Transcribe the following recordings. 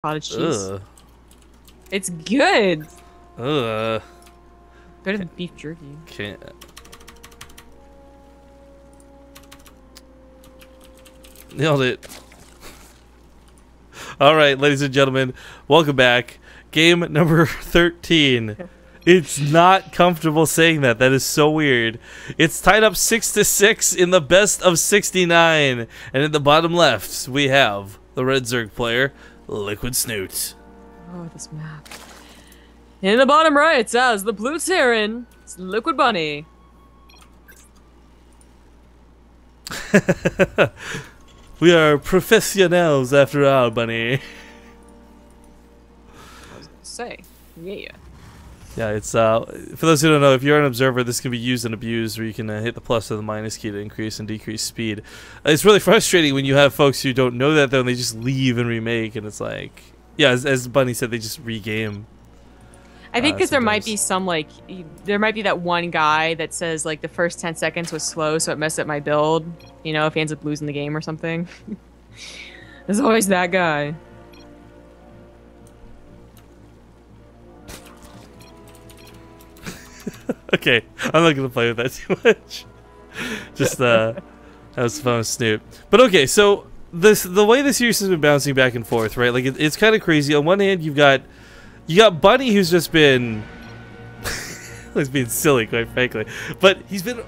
Cottage cheese. Ugh. It's good. Ugh. Better than beef jerky. Can't. Nailed it. All right, ladies and gentlemen, welcome back. Game number 13. It's not comfortable saying that. That is so weird. It's tied up 6-6 in the best of 69. And in the bottom left, we have the Red Zerg player, Liquid Snute. Oh, this map. In the bottom right, it says the blue Terran. It's Liquid Bunny. We are professionals after all, Bunny. I was gonna say, yeah. Yeah, it's for those who don't know, if you're an observer, this can be used and abused, where you can hit the plus or the minus key to increase and decrease speed. It's really frustrating when you have folks who don't know that though, and they just leave and remake, and it's like, yeah, as Bunny said, they just regame. I think because there might be some there might be that one guy that says like the first 10 seconds was slow, so it messed up my build. You know, if he ends up losing the game or something. There's always that guy. Okay, I'm not gonna play with that too much. Just that was fun with Snute. But okay, so the way the series has been bouncing back and forth, right? Like it's kind of crazy. On one hand, you got Bunny, who's just been he's being silly, quite frankly, but he's been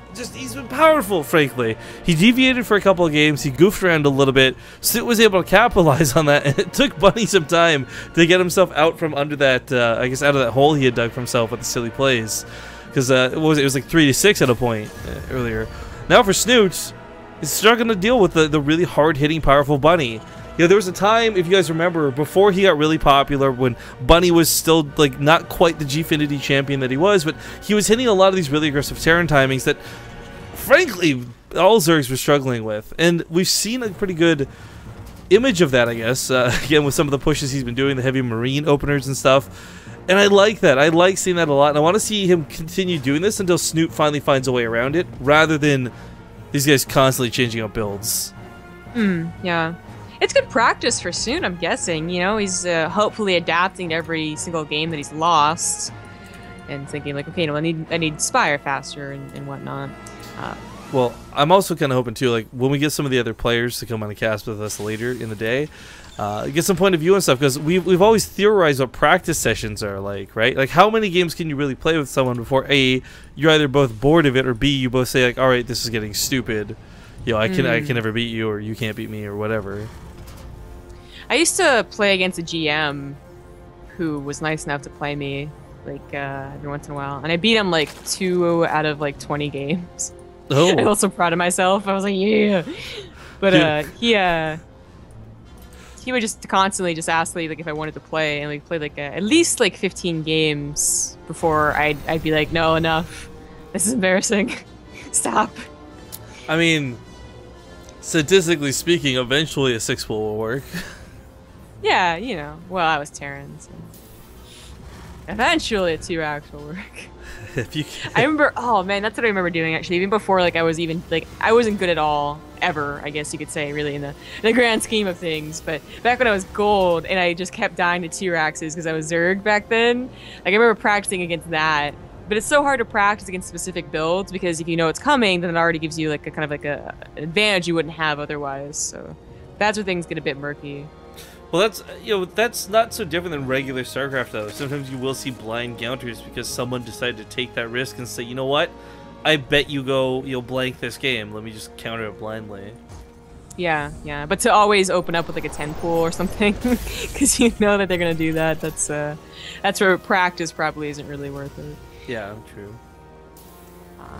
powerful, frankly. He deviated for a couple of games. He goofed around a little bit. Snute was able to capitalize on that, and it took Bunny some time to get himself out from under that. I guess out of that hole he had dug for himself with the silly plays. Because it was like 3-6 at a point earlier. Now for Snute, he's struggling to deal with the really hard-hitting, powerful Bunny. You know, there was a time, if you guys remember, before he got really popular, when Bunny was still like not quite the Gfinity champion that he was, but he was hitting a lot of these really aggressive Terran timings that, frankly, all Zergs were struggling with. And we've seen a pretty good image of that, I guess, again, with some of the pushes he's been doing, the heavy Marine openers and stuff. And I like that. I like seeing that a lot. And I want to see him continue doing this until Snute finally finds a way around it, rather than these guys constantly changing up builds. Yeah. It's good practice for Snute, I'm guessing. You know, he's hopefully adapting to every single game that he's lost. And thinking, like, okay, no, I need Spire faster and whatnot. Well, I'm also kind of hoping, too, like, when we get some of the other players to come on a cast with us later in the day, get some point of view and stuff, because we've always theorized what practice sessions are like, right? Like, how many games can you really play with someone before A, you're either both bored of it, or B, you both say like, all right, this is getting stupid. You know, I can never beat you, or you can't beat me, or whatever. I used to play against a GM who was nice enough to play me like every once in a while, and I beat him like 2 out of like 20 games. Oh, I was so proud of myself. I was like, yeah. But he would just constantly just ask me like if I wanted to play, and we played like at least like 15 games before I'd be like, no, enough. This is embarrassing. Stop. I mean, statistically speaking, eventually a 6-pool will work. Yeah, you know. Well, I was Terran, so eventually a 2-axe will work. If you I remember, oh man, that's what I remember doing actually. Even before, like, I was even like, I wasn't good at all ever, I guess you could say, really in the grand scheme of things. But back when I was gold and I just kept dying to 2-axes because I was Zerg back then, like I remember practicing against that. But it's so hard to practice against specific builds because if you know it's coming, then it already gives you like a kind of like an advantage you wouldn't have otherwise. So that's where things get a bit murky. Well, that's not so different than regular StarCraft though. Sometimes you will see blind counters because someone decided to take that risk and say, you know what, I bet you'll blank this game. Let me just counter it blindly. Yeah, yeah. But to always open up with like a 10 pool or something, because you know that they're gonna do that. That's where practice probably isn't really worth it. Yeah, true.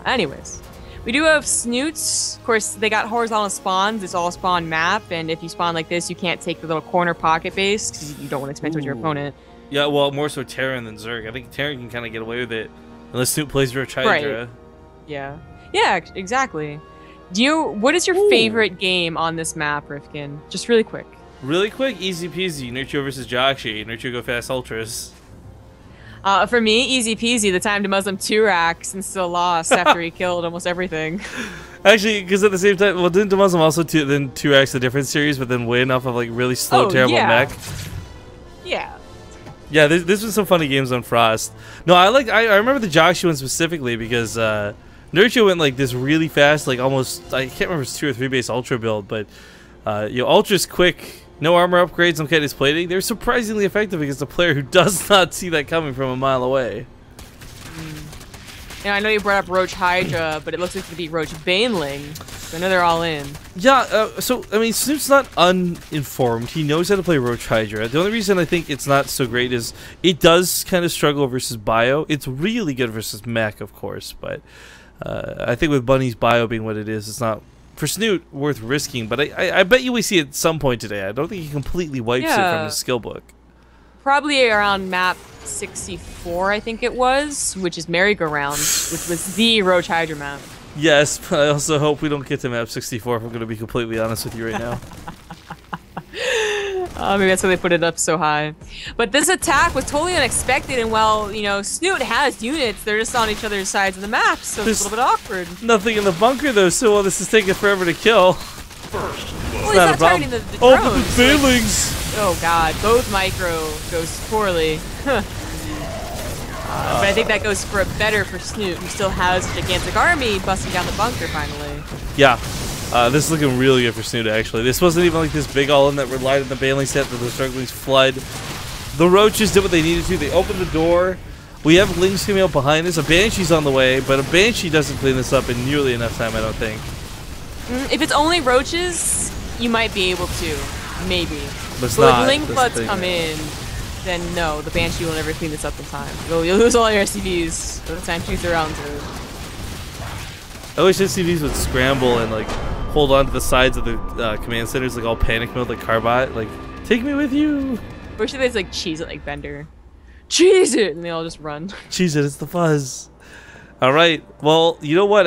Anyways. We do have Snutes. Of course, they got horizontal spawns. It's all spawn map, and if you spawn like this, you can't take the little corner pocket base because you don't want to expend with your opponent. Yeah, well, more so Terran than Zerg. I think Terran can kind of get away with it unless Snute plays Roach Hydra. Right. Yeah. Yeah, exactly. What is your favorite game on this map, Rifkin? Just really quick. Really quick, easy peasy. Nurture versus Joxy. Nurture go fast ultras. For me, easy peasy. The time to Muslim 2-axe and still lost after he killed almost everything. Actually, because at the same time, well, didn't the Muslim also then 2-axe the different series, but then win off of like really slow, terrible mech? Yeah. Yeah, there's been some funny games on Frost. No, I remember the Joshua one specifically because Nurture went like this really fast, like almost, I can't remember if it's 2 or 3 base Ultra build, but Ultra's quick, no armor upgrades, no Cadis plating. They're surprisingly effective against a player who does not see that coming from a mile away. Yeah, I know you brought up Roach Hydra, but it looks like to be Roach Baneling. So I know they're all in. Yeah, so, I mean, Snoop's not uninformed. He knows how to play Roach Hydra. The only reason I think it's not so great is it does kind of struggle versus Bio. It's really good versus Mech, of course, but I think with Bunny's Bio being what it is, it's not, for Snute, worth risking. But I bet you we see it at some point today. I don't think he completely wipes it from his skill book. Probably around map 64, I think it was, which is Merry-Go-Round, which was the Roach Hydra map. Yes, but I also hope we don't get to map 64 if I'm going to be completely honest with you right now. Maybe that's why they put it up so high. But this attack was totally unexpected, and while, you know, Snute has units, they're just on each other's sides of the map, so it's a little bit awkward. Nothing in the bunker, though, so this is taking forever to kill. Well, he's not targeting the drones. Oh, but the failings! Oh god, both micro goes poorly. But I think that goes for better for Snute, who still has a gigantic army busting down the bunker finally. Yeah, this is looking really good for Snute, actually. This wasn't even like this big all-in that relied on the Baneling set that the Strugglings flood. The Roaches did what they needed to. They opened the door. We have Lings coming out behind us. A Banshee's on the way, but a Banshee doesn't clean this up in nearly enough time, I don't think. If it's only Roaches, you might be able to. Maybe. But if Ling Floods come in, then no, the Banshee will never clean this up in time. You'll lose all your SCVs by the time 2 rounds are. I wish SCVs would scramble and like hold on to the sides of the command centers, like all panic mode, like Carbot. Like, take me with you. Or should they just like cheese it like Bender? Cheese it! And they all just run. Cheese it, it's the fuzz. Alright, well, you know what?